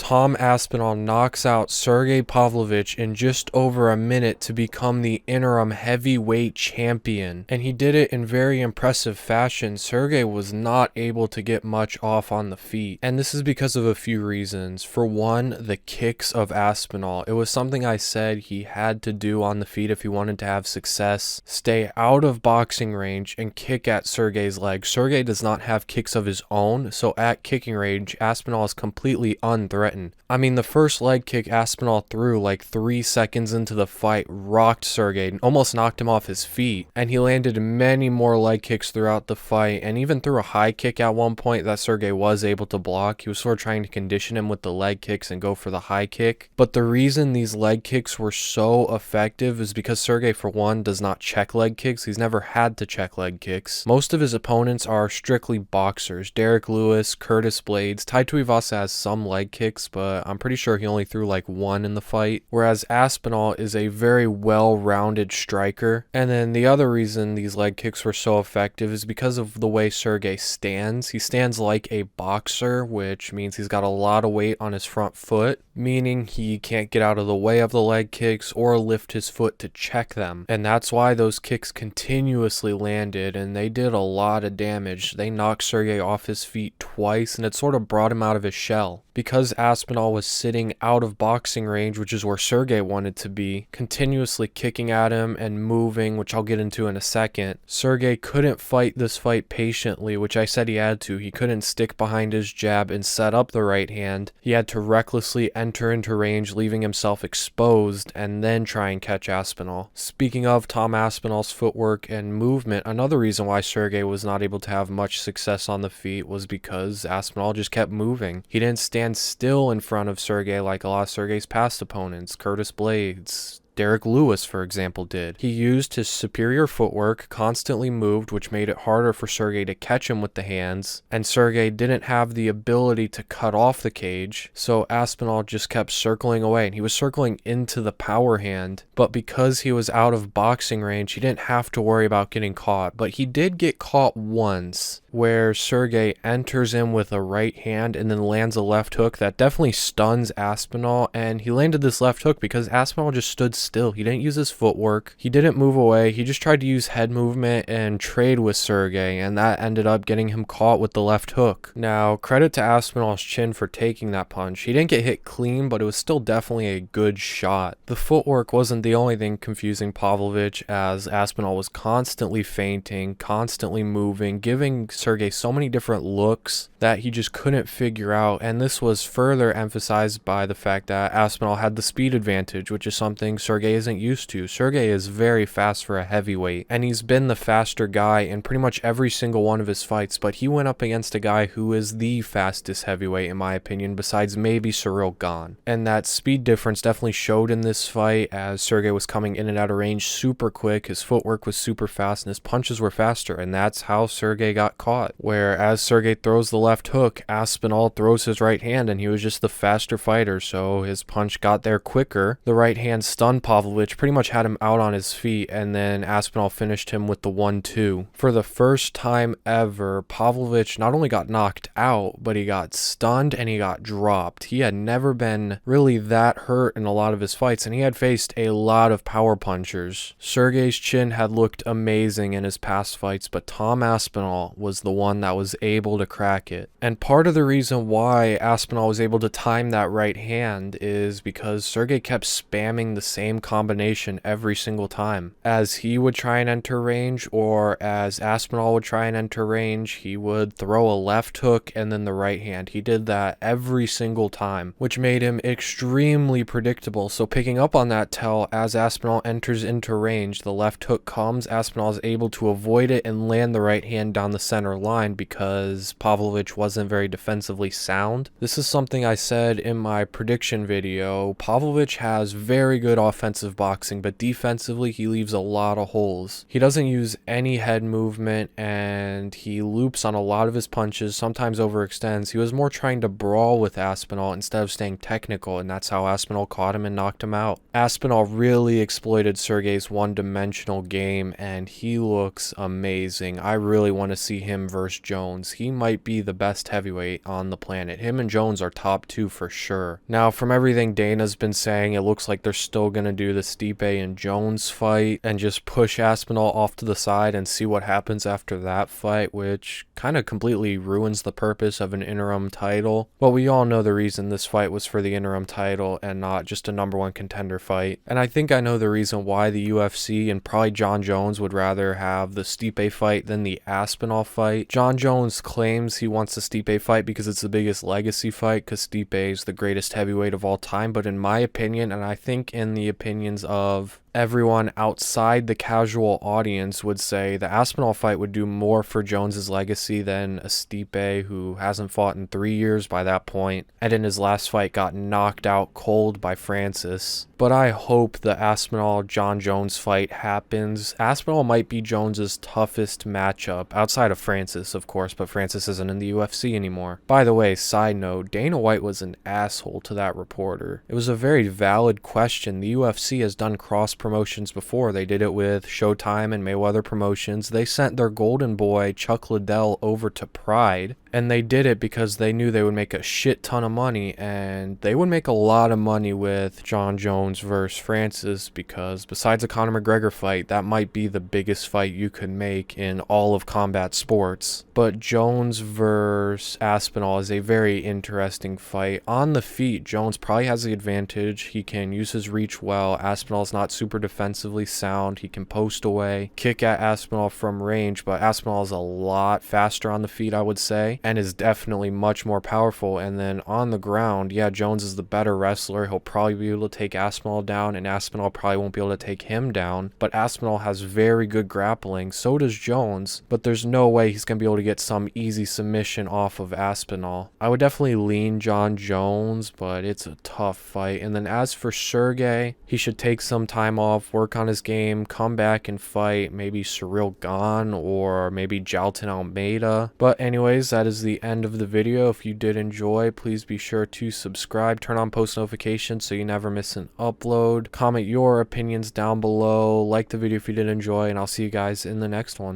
Tom Aspinall knocks out Sergei Pavlovich in just over a minute to become the interim heavyweight champion. And he did it in very impressive fashion. Sergei was not able to get much off on the feet. And this is because of a few reasons. For one, the kicks of Aspinall. It was something I said he had to do on the feet if he wanted to have success. Stay out of boxing range and kick at Sergei's legs. Sergei does not have kicks of his own, so at kicking range, Aspinall is completely unthreatened. I mean, the first leg kick Aspinall threw like 3 seconds into the fight rocked Sergei, almost knocked him off his feet, and he landed many more leg kicks throughout the fight, and even threw a high kick at one point that Sergei was able to block. He was sort of trying to condition him with the leg kicks and go for the high kick. But the reason these leg kicks were so effective is because Sergei, for one, does not check leg kicks. He's never had to check leg kicks. Most of his opponents are strictly boxers. Derek Lewis, Curtis Blades, Tai Tuivasa has some leg kicks, but I'm pretty sure he only threw like one in the fight. Whereas Aspinall is a very well-rounded striker. And then the other reason these leg kicks were so effective is because of the way Sergei stands. He stands like a boxer, which means he's got a lot of weight on his front foot, meaning he can't get out of the way of the leg kicks or lift his foot to check them. And that's why those kicks continuously landed, and they did a lot of damage. They knocked Sergei off his feet twice, and it sort of brought him out of his shell. Because Aspinall was sitting out of boxing range, which is where Sergei wanted to be, continuously kicking at him and moving, which I'll get into in a second, Sergei couldn't fight this fight patiently, which I said he had to. He couldn't stick behind his jab and set up the right hand. He had to recklessly enter into range, leaving himself exposed, and then try and catch Aspinall. Speaking of Tom Aspinall's footwork and movement, another reason why Sergei was not able to have much success on the feet was because Aspinall just kept moving. He didn't stand still in front of Sergei like a lot of Sergei's past opponents, Curtis Blades, Derek Lewis, for example, did. He used his superior footwork, constantly moved, which made it harder for Sergei to catch him with the hands, and Sergei didn't have the ability to cut off the cage, so Aspinall just kept circling away, and he was circling into the power hand, but because he was out of boxing range, he didn't have to worry about getting caught, but he did get caught once, where Sergei enters in with a right hand and then lands a left hook that definitely stuns Aspinall, and he landed this left hook because Aspinall just stood still. He didn't use his footwork. He didn't move away. He just tried to use head movement and trade with Sergei, and that ended up getting him caught with the left hook. Now, credit to Aspinall's chin for taking that punch. He didn't get hit clean, but it was still definitely a good shot. The footwork wasn't the only thing confusing Pavlovich, as Aspinall was constantly feinting, constantly moving, giving Sergei so many different looks that he just couldn't figure out, and this was further emphasized by the fact that Aspinall had the speed advantage, which is something Sergei isn't used to. Sergei is very fast for a heavyweight, and he's been the faster guy in pretty much every single one of his fights, but he went up against a guy who is the fastest heavyweight in my opinion, besides maybe Cyril Gane. And that speed difference definitely showed in this fight, as Sergei was coming in and out of range super quick, his footwork was super fast, and his punches were faster, and that's how Sergei got caught. Whereas Sergei throws the left hook, Aspinall throws his right hand, and he was just the faster fighter, so his punch got there quicker. The right hand stunned Pavlovich, pretty much had him out on his feet, and then Aspinall finished him with the 1-2. For the first time ever, Pavlovich not only got knocked out, but he got stunned and he got dropped. He had never been really that hurt in a lot of his fights, and he had faced a lot of power punchers. Sergei's chin had looked amazing in his past fights, but Tom Aspinall was the one that was able to crack it. And part of the reason why Aspinall was able to time that right hand is because Sergei kept spamming the same combination every single time. As he would try and enter range, or as Aspinall would try and enter range, he would throw a left hook and then the right hand. He did that every single time, which made him extremely predictable. So picking up on that tell, as Aspinall enters into range, the left hook comes, Aspinall is able to avoid it and land the right hand down the center line because Pavlovich wasn't very defensively sound. This is something I said in my prediction video. Pavlovich has very good offensive offensive boxing, but defensively he leaves a lot of holes. He doesn't use any head movement, and he loops on a lot of his punches, sometimes overextends. He was more trying to brawl with Aspinall instead of staying technical, and that's how Aspinall caught him and knocked him out. Aspinall really exploited Sergei's one-dimensional game, and he looks amazing. I really want to see him versus Jones. He might be the best heavyweight on the planet. Him and Jones are top two for sure. Now, from everything Dana's been saying, it looks like they're still going to do the Stipe and Jones fight and just push Aspinall off to the side and see what happens after that fight, which kind of completely ruins the purpose of an interim title. But we all know the reason this fight was for the interim title and not just a #1 contender fight. And I think I know the reason why the UFC and probably Jon Jones would rather have the Stipe fight than the Aspinall fight. Jon Jones claims he wants the Stipe fight because it's the biggest legacy fight, because Stipe is the greatest heavyweight of all time. But in my opinion, and I think in the opinions of everyone outside the casual audience, would say the Aspinall fight would do more for Jones's legacy than a Stipe who hasn't fought in 3 years by that point, and in his last fight got knocked out cold by Francis. But I hope the Aspinall-Jon Jones fight happens. Aspinall might be Jones's toughest matchup, outside of Francis, of course, but Francis isn't in the UFC anymore. By the way, side note, Dana White was an asshole to that reporter. It was a very valid question. The UFC has done cross promotions before. They did it with Showtime and Mayweather Promotions. They sent their golden boy Chuck Liddell over to Pride, and they did it because they knew they would make a shit ton of money, and they would make a lot of money with Jon Jones versus Francis, because besides the Conor McGregor fight, that might be the biggest fight you could make in all of combat sports. But Jones versus Aspinall is a very interesting fight. On the feet, Jones probably has the advantage. He can use his reach well. Aspinall's not super defensively sound. He can post away, kick at Aspinall from range, but Aspinall is a lot faster on the feet, I would say, and is definitely much more powerful. And then on the ground, yeah, Jones is the better wrestler. He'll probably be able to take Aspinall down, and Aspinall probably won't be able to take him down. But Aspinall has very good grappling. So does Jones, but there's no way he's going to be able to get some easy submission off of Aspinall. I would definitely lean Jon Jones, but it's a tough fight. And then as for Sergei, he should take some time off, work on his game, come back and fight maybe Cyril Gane or maybe Jailton Almeida. But anyways, that is the end of the video. If you did enjoy, please be sure to subscribe, turn on post notifications so you never miss an upload. Comment your opinions down below, like the video if you did enjoy, and I'll see you guys in the next one.